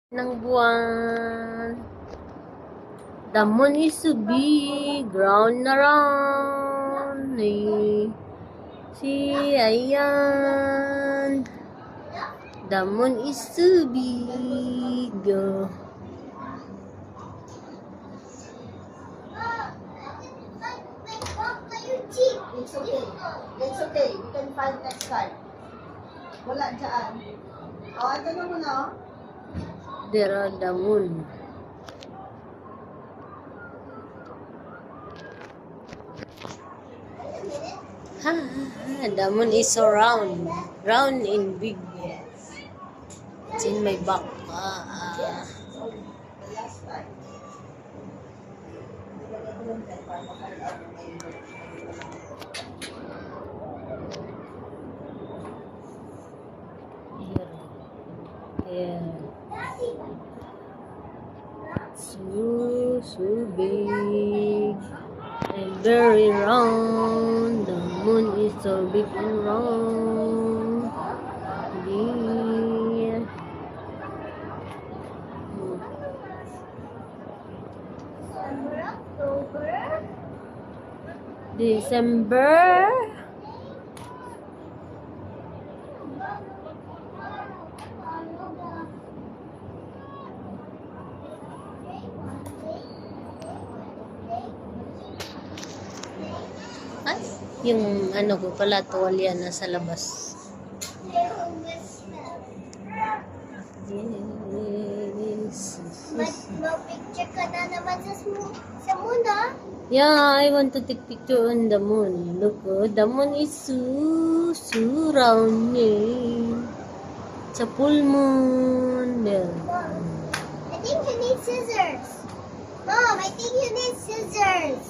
Ng buwan. The moon is so big, round na round. Ayan. The moon is so big. It's okay. It's okay. We can find next time. Wala dyan. Oh, ito na muna. There are the moon. The moon is so round. Round and big. It's in my back. The last time. Yeah. So big and very round. The moon is so big and round. Yeah. December. Ay, yung ano ko pala, tuwalya na sa labas. Yes. Mag-picture ka na naman sa moon, ha? Yeah, I want to take picture on the moon. Look, oh, the moon is so round. It's a full moon. There. Mom, I think you need scissors. Mom, I think you need scissors.